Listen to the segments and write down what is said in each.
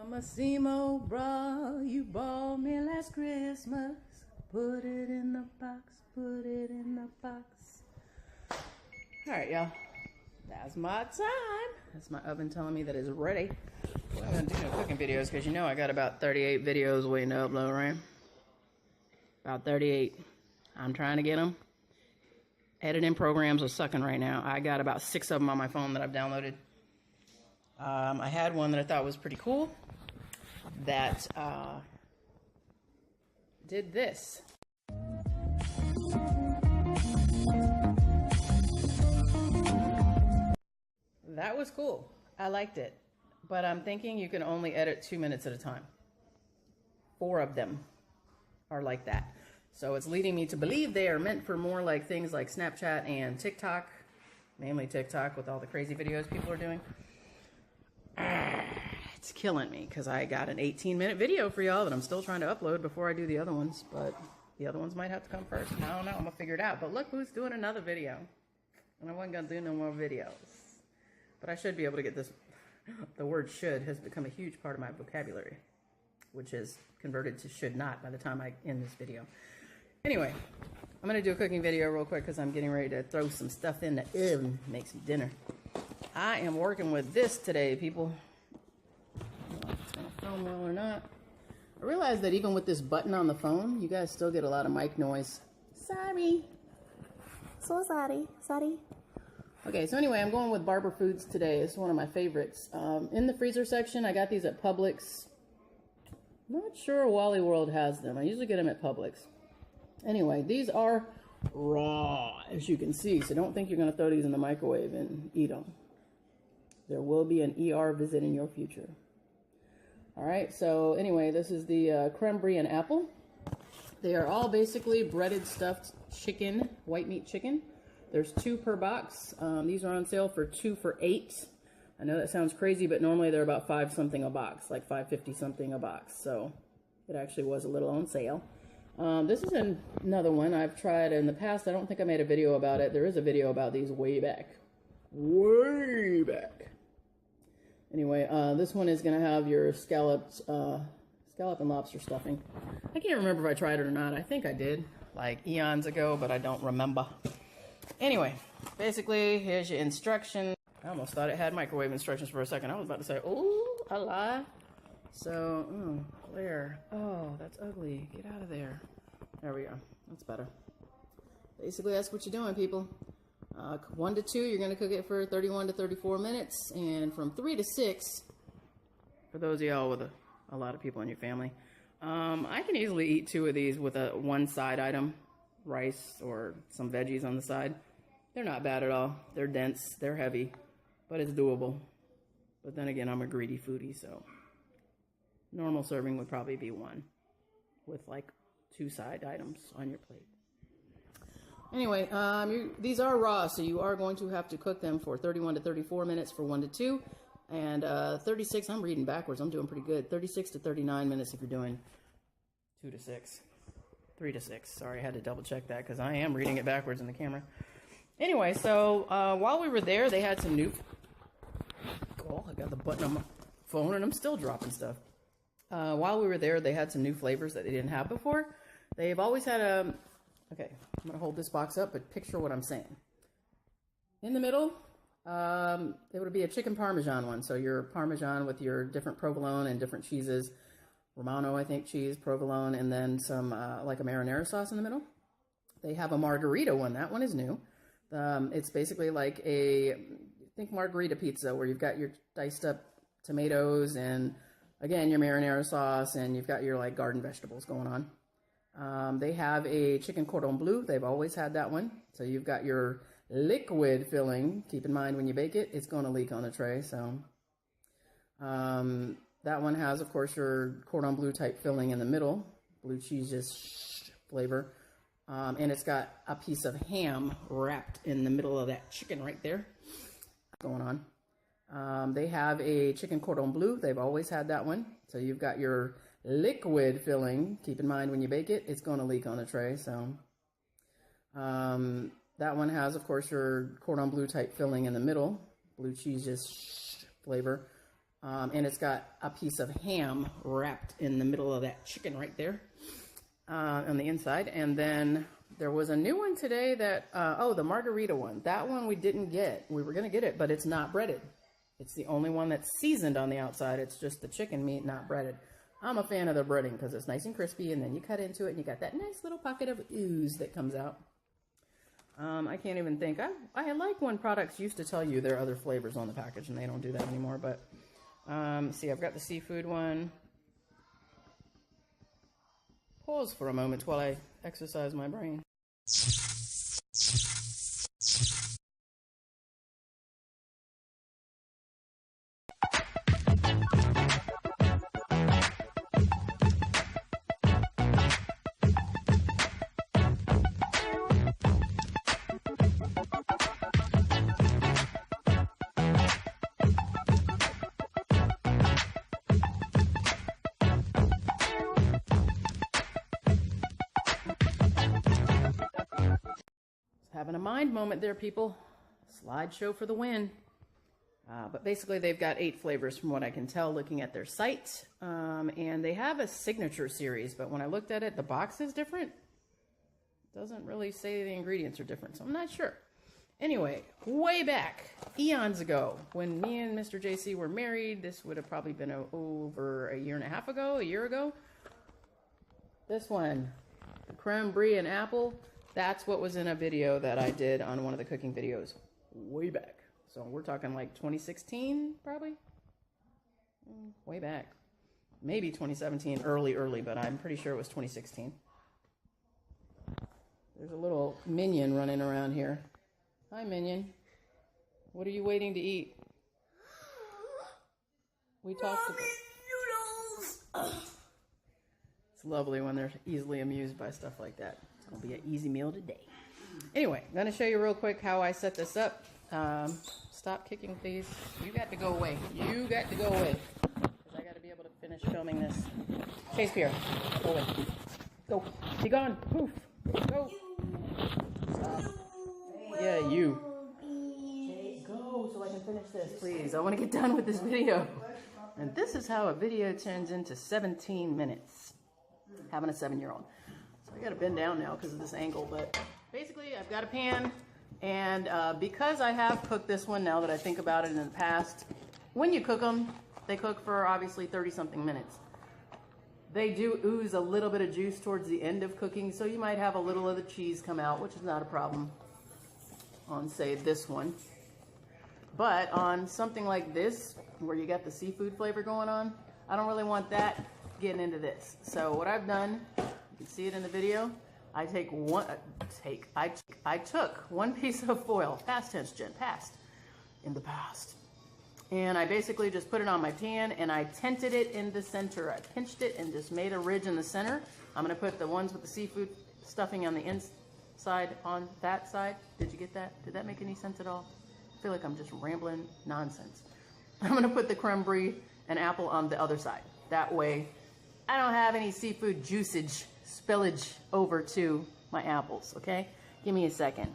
Massimo bra you bought me last Christmas. Put it in the box, put it in the box. Alright, y'all. That's my time. That's my oven telling me that it's ready. Well, I'm gonna do no cooking videos because you know I got about 38 videos waiting to upload, right? About 38. I'm trying to get them. Editing programs are sucking right now. I got about 6 of them on my phone that I've downloaded. I had one that I thought was pretty cool that did this. That was cool. I liked it. But I'm thinking you can only edit 2 minutes at a time. 4 of them are like that. So it's leading me to believe they are meant for more like things like Snapchat and TikTok. Mainly TikTok with all the crazy videos people are doing. It's killing me because I got an 18-minute video for y'all that I'm still trying to upload before I do the other ones. But the other ones might have to come first. I don't know. I'm going to figure it out. But look who's doing another video. And I wasn't going to do no more videos. But I should be able to get this. The word should has become a huge part of my vocabulary, which is converted to should not by the time I end this video. Anyway, I'm going to do a cooking video real quick because I'm getting ready to throw some stuff in the oven, make some dinner. I am working with this today, people. I don't know if it's going to film well or not. I realized that even with this button on the phone, you guys still get a lot of mic noise. Sorry. So sorry. Sorry. Okay, so anyway, I'm going with Barber Foods today. It's one of my favorites. In the freezer section, I got these at Publix. Not sure Wally World has them. I usually get them at Publix. Anyway, these are raw, as you can see. So don't think you're going to throw these in the microwave and eat them. There will be an ER visit in your future. All right, so anyway, this is the Creme Brie and Apple. They are all basically breaded stuffed chicken, white meat chicken. There's 2 per box. These are on sale for 2 for $8. I know that sounds crazy, but normally they're about 5 something a box, like $5.50 something a box. So it actually was a little on sale. This is another one I've tried in the past. I don't think I made a video about it. There is a video about these way back. Way back. Anyway, this one is going to have your scallop and lobster stuffing. I can't remember if I tried it or not. I think I did, like eons ago, but I don't remember. Anyway, basically, here's your instruction. I almost thought it had microwave instructions for a second. I was about to say, oh, I lied. So, Claire. Oh, that's ugly. Get out of there. There we go. That's better. Basically, that's what you're doing, people. 1 to 2, you're going to cook it for 31 to 34 minutes. And from 3 to 6, for those of y'all with a lot of people in your family, I can easily eat 2 of these with one side item. Rice or some veggies on the side. They're not bad at all. They're dense, they're heavy, but it's doable. But then again, I'm a greedy foodie, so normal serving would probably be 1 with like 2 side items on your plate. Anyway, these are raw, so you are going to have to cook them for 31 to 34 minutes for 1 to 2, and 36, I'm reading backwards, I'm doing pretty good, 36 to 39 minutes if you're doing 2 to 6. 3 to 6. Sorry, I had to double check that because I am reading it backwards in the camera. Anyway, so while we were there, they had some new... Oh, I got the button on my phone and I'm still dropping stuff. While we were there, they had some new flavors that they didn't have before. They've always had a... Okay, I'm going to hold this box up, but picture what I'm saying. In the middle, it would be a chicken parmesan one. So your parmesan with your different provolone and different cheeses. Romano, I think, cheese, provolone, and then some, like a marinara sauce in the middle. They have a margarita one. That one is new. It's basically like think margarita pizza, where you've got your diced up tomatoes and, again, your marinara sauce, and you've got your, like, garden vegetables going on. They have a chicken cordon bleu. They've always had that one. So you've got your liquid filling. Keep in mind, when you bake it, it's going to leak on the tray, so... that one has, of course, your cordon bleu type filling in the middle, blue cheese flavor, and it's got a piece of ham wrapped in the middle of that chicken right there going on. They have a chicken cordon bleu. They've always had that one. So you've got your liquid filling. Keep in mind, when you bake it, it's going to leak on the tray. So that one has, of course, your cordon bleu type filling in the middle, blue cheese flavor. And it's got a piece of ham wrapped in the middle of that chicken right there on the inside. And then there was a new one today that, oh, the margarita one. That one we didn't get. We were going to get it, but it's not breaded. It's the only one that's seasoned on the outside. It's just the chicken meat, not breaded. I'm a fan of the breading because it's nice and crispy, and then you cut into it, and you got that nice little pocket of ooze that comes out. I can't even think. I like when products used to tell you there are other flavors on the package, and they don't do that anymore. But see, I've got the seafood one. Pause for a moment while I exercise my brain. Having a mind moment there, people. Slideshow for the win. But basically, they've got 8 flavors from what I can tell looking at their site. And they have a signature series, but when I looked at it, the box is different. It doesn't really say the ingredients are different, so I'm not sure. Anyway, way back, eons ago, when me and Mr. JC were married, this would have probably been over a year and a half ago, a year ago. This one, the Creme Brie and Apple. That's what was in a video that I did on one of the cooking videos way back. So we're talking like 2016, probably? Way back. Maybe 2017, early, but I'm pretty sure it was 2016. There's a little minion running around here. Hi, minion. What are you waiting to eat? We talked about noodles. It's lovely when they're easily amused by stuff like that. It'll be an easy meal today. Anyway, I'm going to show you real quick how I set this up. Stop kicking, please. You got to go away. You got to go away. Because I got to be able to finish filming this. Chase Pierre, go away. Go. Be gone. Poof. Go. Stop. Yeah, you. Go so I can finish this, please. I want to get done with this video. And this is how a video turns into 17 minutes. Having a 7-year-old. I gotta bend down now because of this angle, but basically I've got a pan, and because I have cooked this one now that I think about it in the past, when you cook them, they cook for obviously 30-something minutes. They do ooze a little bit of juice towards the end of cooking, so you might have a little of the cheese come out, which is not a problem on, say, this one. But on something like this, where you got the seafood flavor going on, I don't really want that getting into this. So what I've done, you see it in the video. I took one piece of foil, past tense, Jen, past, in the past. And I basically just put it on my pan and I tented it in the center. I pinched it and just made a ridge in the center. I'm gonna put the ones with the seafood stuffing on the inside on that side. Did you get that? Did that make any sense at all? I feel like I'm just rambling nonsense. I'm gonna put the creme brie and apple on the other side. That way I don't have any seafood juicage spillage over to my apples, okay? Give me a second.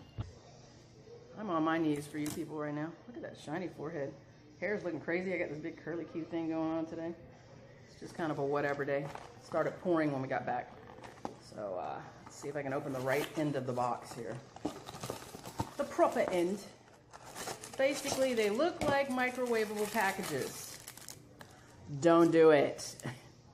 I'm on my knees for you people right now. Look at that shiny forehead. Hair's looking crazy. I got this big curly cute thing going on today. It's just kind of a whatever day. It started pouring when we got back. So let's see if I can open the right end of the box here. The proper end. Basically, they look like microwavable packages. Don't do it.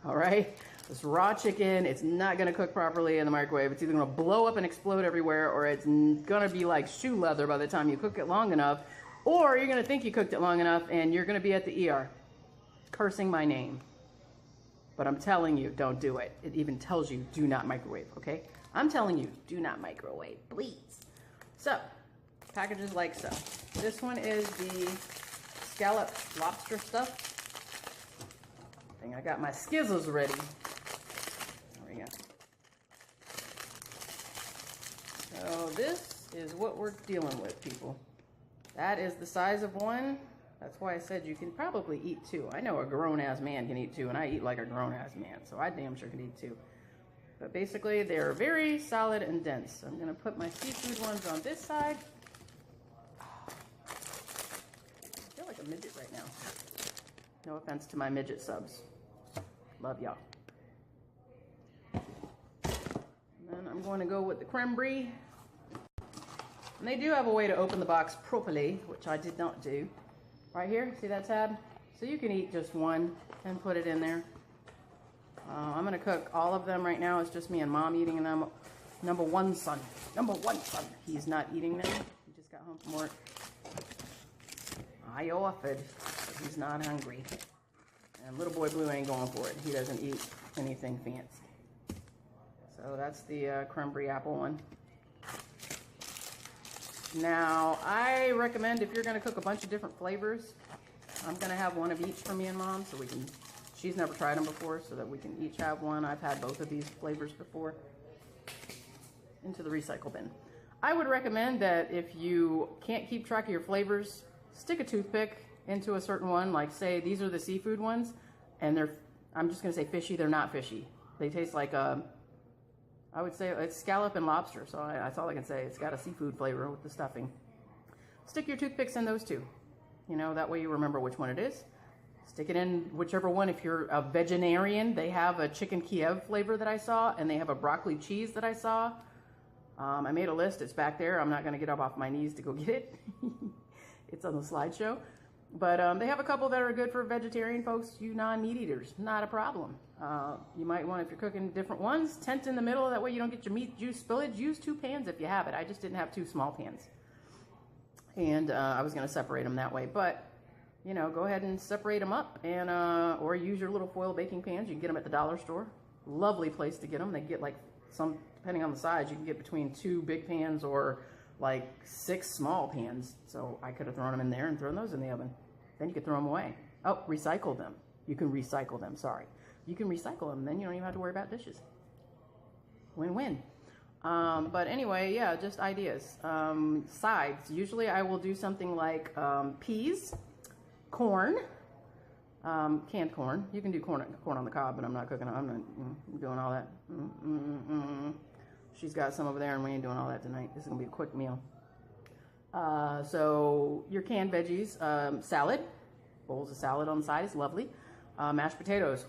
All right? This raw chicken, it's not gonna cook properly in the microwave. It's either gonna blow up and explode everywhere, or it's gonna be like shoe leather by the time you cook it long enough, or you're gonna think you cooked it long enough and you're gonna be at the ER cursing my name. But I'm telling you, don't do it. It even tells you, do not microwave, okay? I'm telling you, do not microwave, please. So, packages like so. This one is the scallop lobster stuff. I got my skizzles ready. There we go. So this is what we're dealing with, people. That is the size of one. That's why I said you can probably eat 2. I know a grown-ass man can eat 2, and I eat like a grown-ass man, so I damn sure can eat 2. But basically, they're very solid and dense. So I'm gonna put my seafood ones on this side. I feel like a midget right now. No offense to my midget subs. Love y'all. And I'm going to go with the Creme Brie. And they do have a way to open the box properly, which I did not do. Right here, see that tab? So you can eat just one and put it in there. I'm gonna cook all of them right now. It's just me and Mom eating them. Number one son, he's not eating them. He just got home from work. I offered, but he's not hungry. And little boy Blue ain't going for it. He doesn't eat anything fancy. So that's the Creme Brie apple one. Now, I recommend if you're gonna cook a bunch of different flavors, I'm gonna have one of each for me and Mom so we can, she's never tried them before, so that we can each have one. I've had both of these flavors before. Into the recycle bin. I would recommend that if you can't keep track of your flavors, stick a toothpick into a certain one, like say these are the seafood ones, and they're, I'm just gonna say fishy, they're not fishy. They taste like I would say it's scallop and lobster, so that's all I can say. It's got a seafood flavor with the stuffing. Stick your toothpicks in those two. You know, that way you remember which one it is. Stick it in whichever one. If you're a vegetarian, they have a chicken Kiev flavor that I saw, and they have a broccoli cheese that I saw. I made a list. It's back there. I'm not going to get up off my knees to go get it. It's on the slideshow. But they have a couple that are good for vegetarian folks, you non-meat eaters. Not a problem. You might want, if you're cooking different ones, tent in the middle. That way you don't get your meat juice spillage. Use 2 pans if you have it. I just didn't have 2 small pans. And I was going to separate them that way. But, you know, go ahead and separate them up. And or use your little foil baking pans. You can get them at the dollar store. Lovely place to get them. They get like some, depending on the size, you can get between 2 big pans or like 6 small pans. So I could have thrown them in there and thrown those in the oven. Then you could throw them away. Oh, recycle them. You can recycle them, sorry. You can recycle them, then you don't even have to worry about dishes. Win-win. But anyway, yeah, just ideas. Sides. Usually I will do something like peas, corn, canned corn. You can do corn on the cob, but I'm not cooking. I'm not doing all that. She's got some over there, and we ain't doing all that tonight. This is gonna be a quick meal. So your canned veggies, salad, bowls of salad on the side is lovely. Mashed potatoes,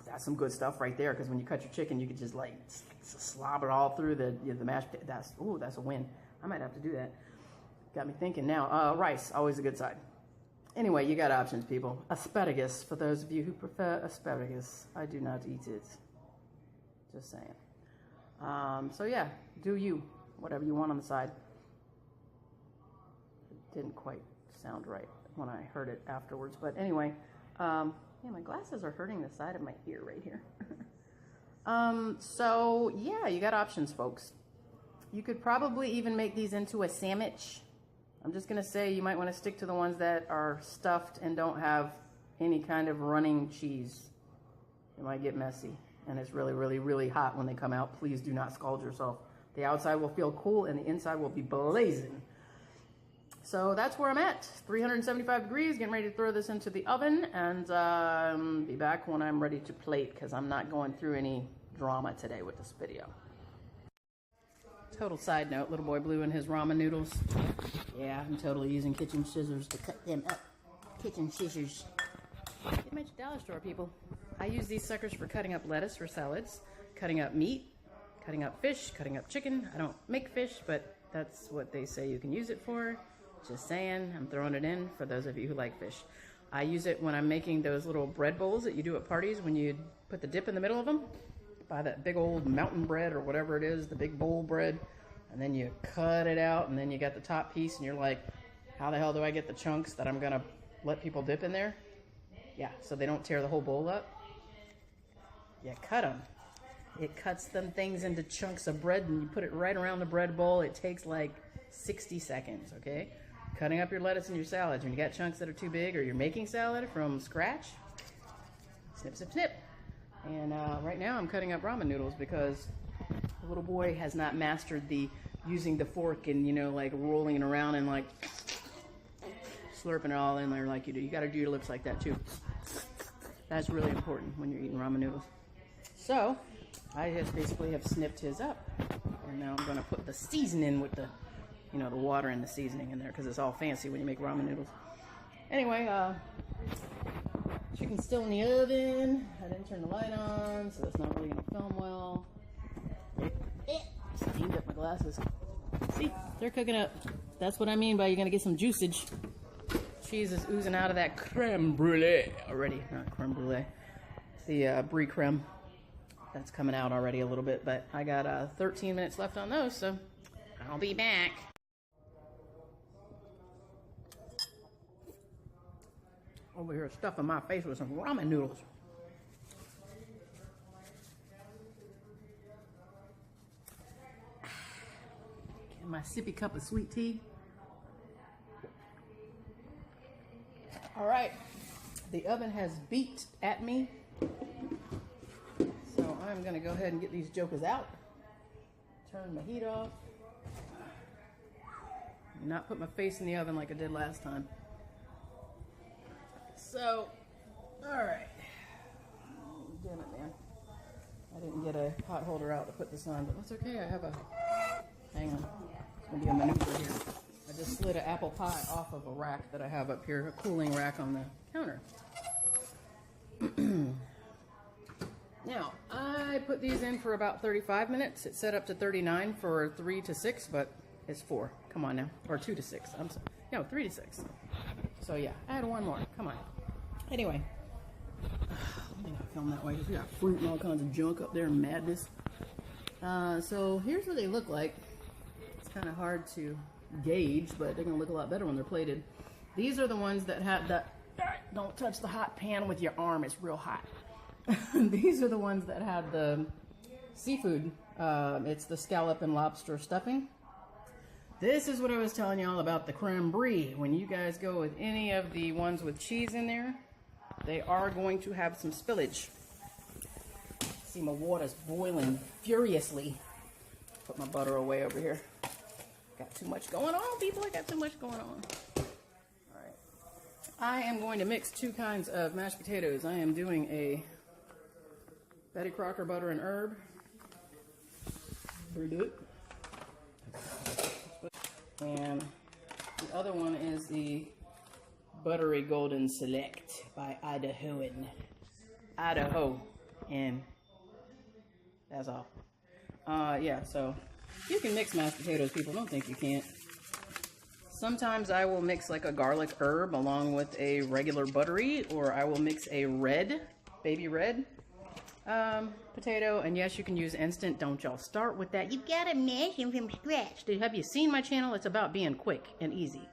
that's some good stuff right there. Because when you cut your chicken, you can just like slob it all through the mashed. That's a win. I might have to do that. Got me thinking now. Rice, always a good side. Anyway, you got options, people. Asparagus, for those of you who prefer asparagus. I do not eat it. Just saying. So yeah, do you, whatever you want on the side. It didn't quite sound right when I heard it afterwards, but anyway, yeah, my glasses are hurting the side of my ear right here. So yeah, you got options, folks. You could probably even make these into a sandwich. I'm just gonna say you might want to stick to the ones that are stuffed and don't have any kind of running cheese. It might get messy, and it's really, really, really hot when they come out. Please do not scald yourself. The outside will feel cool and the inside will be blazing. So that's where I'm at, 375 degrees, getting ready to throw this into the oven, and be back when I'm ready to plate, because I'm not going through any drama today with this video. Total side note, little boy Blue and his ramen noodles. Yeah, I'm totally using kitchen scissors to cut them up. Kitchen scissors. Get them at your dollar store, people. I use these suckers for cutting up lettuce for salads, cutting up meat, cutting up fish, cutting up chicken. I don't make fish, but that's what they say you can use it for. Just saying, I'm throwing it in for those of you who like fish. I use it when I'm making those little bread bowls that you do at parties when you put the dip in the middle of them. Buy that big old mountain bread or whatever it is, the big bowl bread, and then you cut it out, and then you got the top piece, and you're like, how the hell do I get the chunks that I'm gonna let people dip in there? Yeah, so they don't tear the whole bowl up. You cut them. It cuts them things into chunks of bread, and you put it right around the bread bowl. It takes like 60 seconds, okay? Cutting up your lettuce and your salads. When you got chunks that are too big, or you're making salad from scratch, snip, snip, snip. And right now I'm cutting up ramen noodles because the little boy has not mastered the using the fork and, you know, like rolling it around and like slurping it all in there like you do. You got to do your lips like that too. That's really important when you're eating ramen noodles. So I just basically have snipped his up, and now I'm going to put the seasoning with the, you know, the water and the seasoning in there, because it's all fancy when you make ramen noodles. Anyway, Chicken's still in the oven. I didn't turn the light on, so it's not really gonna film well. Steamed up my glasses. See, they're cooking up. That's what I mean by you're gonna get some juicage. Cheese is oozing out of that creme brulee already. Not creme brulee. The brie creme. That's coming out already a little bit, but I got 13 minutes left on those, so I'll be back. Over here stuffing my face with some ramen noodles. Getting my sippy cup of sweet tea. All right, the oven has beeped at me. So I'm gonna go ahead and get these jokers out. Turn the heat off. Not put my face in the oven like I did last time. So, all right. Damn it, man. I didn't get a pot holder out to put this on, but that's okay. I have a, hang on. It's gonna be a maneuver here. I just slid an apple pie off of a rack that I have up here, a cooling rack on the counter. Now, I put these in for about 35 minutes. It's set up to 39 for 3 to 6, but it's 4. Come on now. Or 2 to 6. I'm sorry. No, 3 to 6. So yeah, add one more. Come on. Anyway, let me not film that way because we got fruit and all kinds of junk up there and madness. So here's what they look like. It's kind of hard to gauge, but they're going to look a lot better when they're plated. These are the ones that have the, don't touch the hot pan with your arm, it's real hot. These are the ones that have the seafood. It's the scallop and lobster stuffing. This is what I was telling y'all about the creme brie. When you guys go with any of the ones with cheese in there, they are going to have some spillage. See, my water's boiling furiously. Put my butter away over here. Got too much going on, people. I got too much going on. All right. I am going to mix 2 kinds of mashed potatoes. I am doing a Betty Crocker butter and herb. Redo it. And the other one is the Buttery Golden Select by Idaho. And that's all. Yeah, so you can mix mashed potatoes, people. Don't think you can't. Sometimes I will mix like a garlic herb along with a regular buttery, or I will mix a red, baby red potato. And yes, you can use instant. Don't y'all start with that. You gotta mash them from scratch. Have you seen my channel? It's about being quick and easy.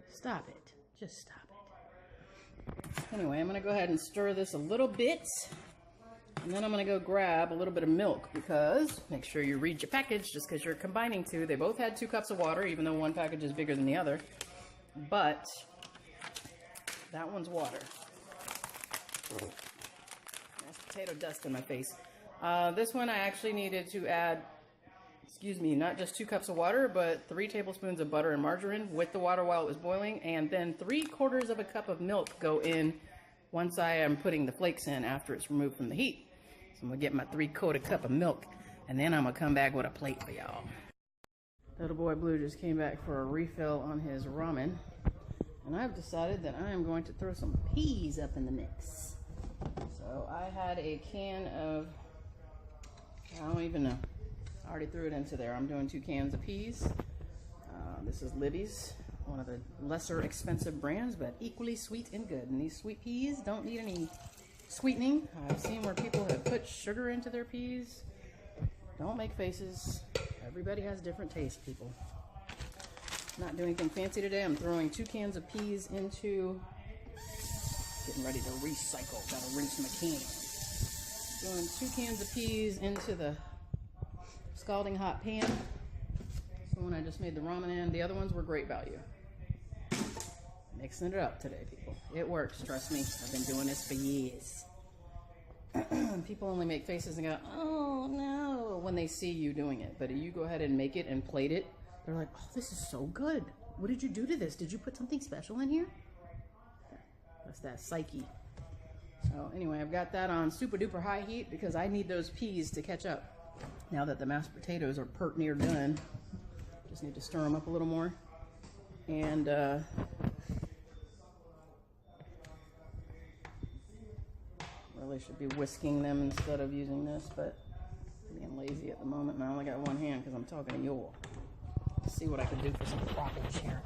Stop it. Just stop it. Anyway, I'm gonna go ahead and stir this a little bit. And then I'm gonna go grab a little bit of milk, because make sure you read your package just because you're combining 2. They both had 2 cups of water, even though one package is bigger than the other. But that one's water. Mashed potato dust in my face. This one I actually needed to add, excuse me, not just 2 cups of water, but 3 tablespoons of butter and margarine with the water while it was boiling, and then 3/4 of a cup of milk go in once I am putting the flakes in after it's removed from the heat. So I'm gonna get my 3/4 cup of milk, and then I'm gonna come back with a plate for y'all. Little boy Blue just came back for a refill on his ramen, and I've decided that I am going to throw some peas up in the mix. So I had a can of, I don't even know, I already threw it into there. I'm doing 2 cans of peas. This is Libby's, one of the lesser expensive brands, but equally sweet and good. And these sweet peas don't need any sweetening. I've seen where people have put sugar into their peas. Don't make faces. Everybody has different tastes, people. Not doing anything fancy today. I'm throwing 2 cans of peas into, getting ready to recycle. Gotta rinse my can. Doing 2 cans of peas into the scalding hot pan. The one I just made the ramen in. The other ones were great value. Mixing it up today, people. It works, trust me. I've been doing this for years. People only make faces and go, oh no, when they see you doing it. But if you go ahead and make it and plate it, they're like, oh, this is so good. What did you do to this? Did you put something special in here? That's that psyche. So anyway, I've got that on super duper high heat because I need those peas to catch up. Now that the mashed potatoes are pert near done, just need to stir them up a little more. And really should be whisking them instead of using this, but I'm being lazy at the moment, and I only got one hand because I'm talking to you all. Let's see what I can do for some croppage here.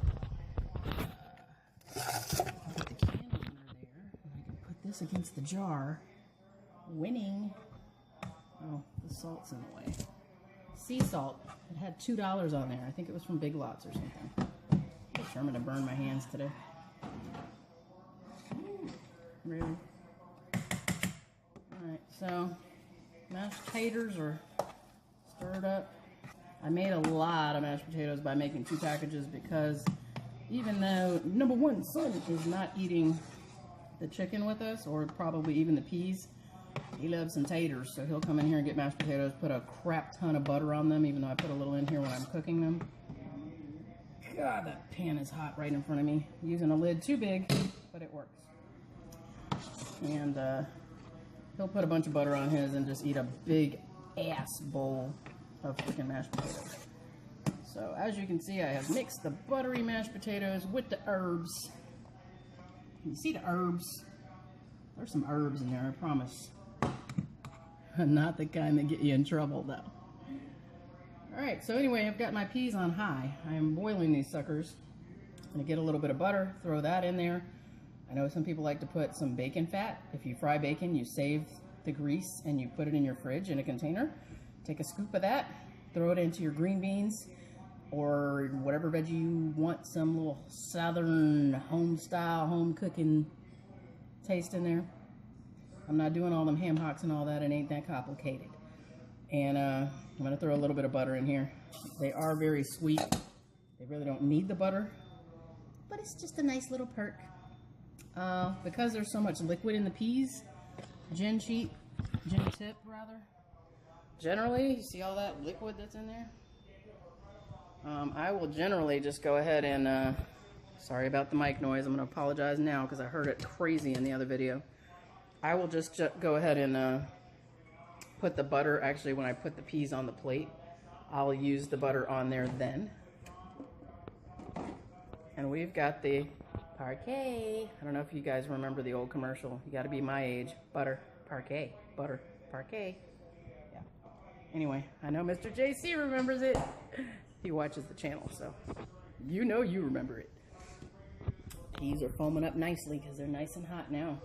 Put the can opener there, and I can put this against the jar. Winning. Oh, the salt's in the way. Sea salt. It had $2 on there. I think it was from Big Lots or something. I'm determined to burn my hands today. Really? Alright, so mashed taters are stirred up. I made a lot of mashed potatoes by making 2 packages because even though number one son is not eating the chicken with us, or probably even the peas, he loves some taters, so he'll come in here and get mashed potatoes, put a crap ton of butter on them, even though I put a little in here when I'm cooking them. God, that pan is hot right in front of me. Using a lid too big, but it works. And he'll put a bunch of butter on his and just eat a big ass bowl of freaking mashed potatoes. So as you can see, I have mixed the buttery mashed potatoes with the herbs. You see the herbs? There's some herbs in there, I promise. Not the kind that get you in trouble, though. Alright, so anyway, I've got my peas on high. I am boiling these suckers. I'm going to get a little bit of butter, throw that in there. I know some people like to put some bacon fat. If you fry bacon, you save the grease and you put it in your fridge in a container. Take a scoop of that, throw it into your green beans or whatever veggie you want, some little southern home-style, home-cooking taste in there. I'm not doing all them ham hocks and all that. It ain't that complicated. And I'm going to throw a little bit of butter in here. They are very sweet. They really don't need the butter, but it's just a nice little perk. Because there's so much liquid in the peas, gin tip rather. Generally, you see all that liquid that's in there? I will generally just go ahead and, sorry about the mic noise, I'm going to apologize now because I heard it crazy in the other video. I will just go ahead and put the butter, actually when I put the peas on the plate, I'll use the butter on there then. And we've got the parquet. I don't know if you guys remember the old commercial. You got to be my age. Butter, parquet, butter, parquet. Yeah. Anyway, I know Mr. JC remembers it. He watches the channel, so you know you remember it. Peas are foaming up nicely because they're nice and hot now.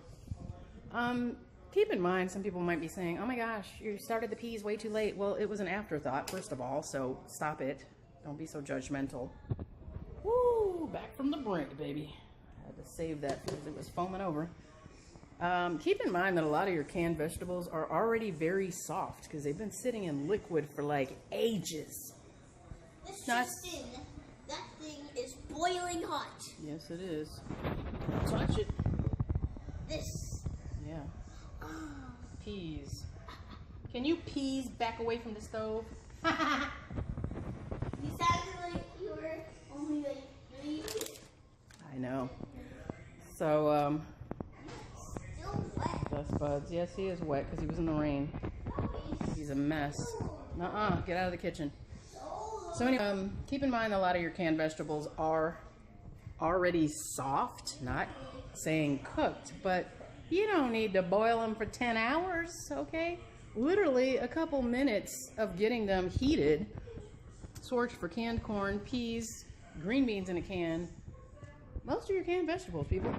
Keep in mind, some people might be saying, oh my gosh, you started the peas way too late. Well, it was an afterthought, first of all, so stop it. Don't be so judgmental. Woo, back from the brink, baby. I had to save that because it was foaming over. Keep in mind that a lot of your canned vegetables are already very soft because they've been sitting in liquid for like ages. That thing is boiling hot. Yes, it is. Touch it. This. Yeah. Peas. Can you peas back away from the stove? You sounded like you were only like 3. I know. So, Still wet. Dust Buds. Yes, he is wet because he was in the rain. He's a mess. Nuh-uh. Get out of the kitchen. So anyway, keep in mind a lot of your canned vegetables are already soft. Not saying cooked, but you don't need to boil them for 10 hours, okay? Literally a couple minutes of getting them heated. This works for canned corn, peas, green beans in a can. Most of your canned vegetables, people.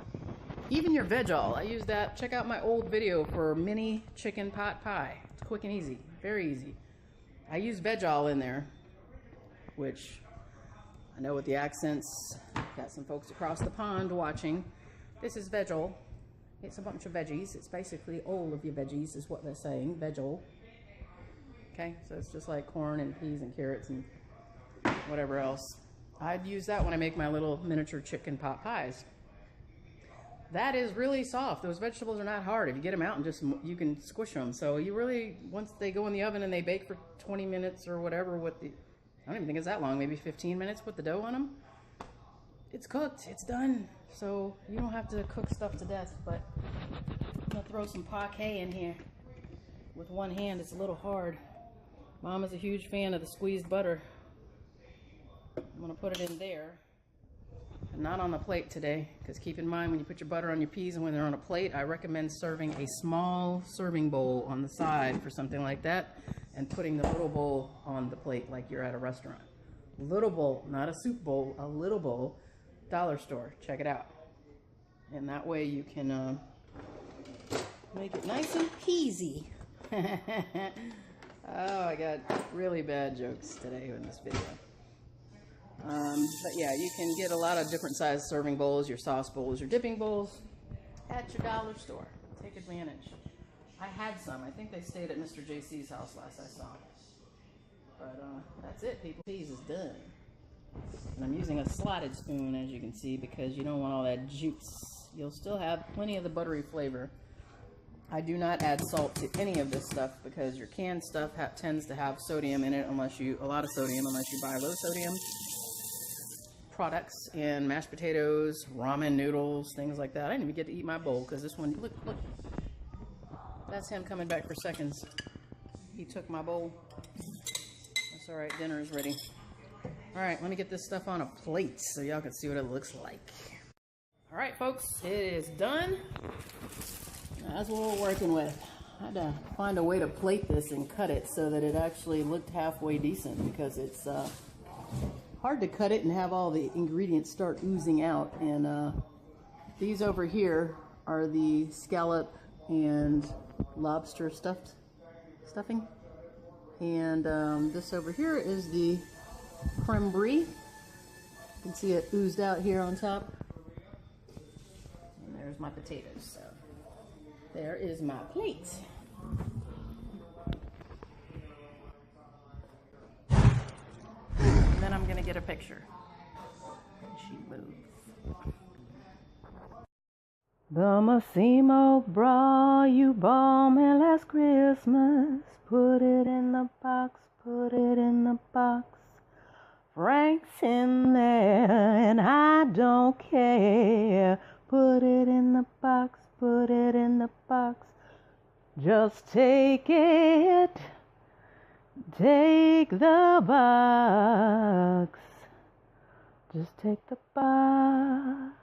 Even your veg-all. I use that. Check out my old video for mini chicken pot pie. It's quick and easy. Very easy. I use veg-all in there, which I know with the accents, got some folks across the pond watching. This is veg-all. It's a bunch of veggies. It's basically all of your veggies is what they're saying, veg-all. Okay, so it's just like corn and peas and carrots and whatever else. I'd use that when I make my little miniature chicken pot pies. That is really soft. Those vegetables are not hard. If you get them out and just, you can squish them. So you really, once they go in the oven and they bake for 20 minutes or whatever with the, I don't even think it's that long, maybe 15 minutes with the dough on them. It's cooked, it's done. So you don't have to cook stuff to death, but I'm gonna throw some parquet in here. With one hand, it's a little hard. Mom is a huge fan of the squeezed butter. I'm gonna put it in there. Not on the plate today, because keep in mind when you put your butter on your peas and when they're on a plate, I recommend serving a small serving bowl on the side for something like that and putting the little bowl on the plate like you're at a restaurant. Little bowl, not a soup bowl, a little bowl, dollar store. Check it out. And that way you can make it nice and peasy. Oh, I got really bad jokes today in this video. But yeah, you can get a lot of different sized serving bowls, your sauce bowls, your dipping bowls at your dollar store. Take advantage. I had some. I think they stayed at Mr. JC's house last I saw. But that's it, people. Peas is done. And I'm using a slotted spoon, as you can see, because you don't want all that juice. You'll still have plenty of the buttery flavor. I do not add salt to any of this stuff because your canned stuff tends to have sodium in it, a lot of sodium, unless you buy low sodium products and mashed potatoes, ramen noodles, things like that. I didn't even get to eat my bowl because this one, look, that's him coming back for seconds. He took my bowl. That's all right, dinner is ready. All right, let me get this stuff on a plate so y'all can see what it looks like. All right, folks, it is done. That's what we're working with. I had to find a way to plate this and cut it so that it actually looked halfway decent, because it's hard to cut it and have all the ingredients start oozing out. And these over here are the scallop and lobster stuffing. And this over here is the creme brie. You can see it oozed out here on top. And there's my potatoes. So there is my plate. And then I'm gonna get a picture. She moves. The Massimo bra you bought me last Christmas. Put it in the box, put it in the box. Frank's in there and I don't care. Put it in the box, put it in the box. Just take it. Take the box. Just take the box.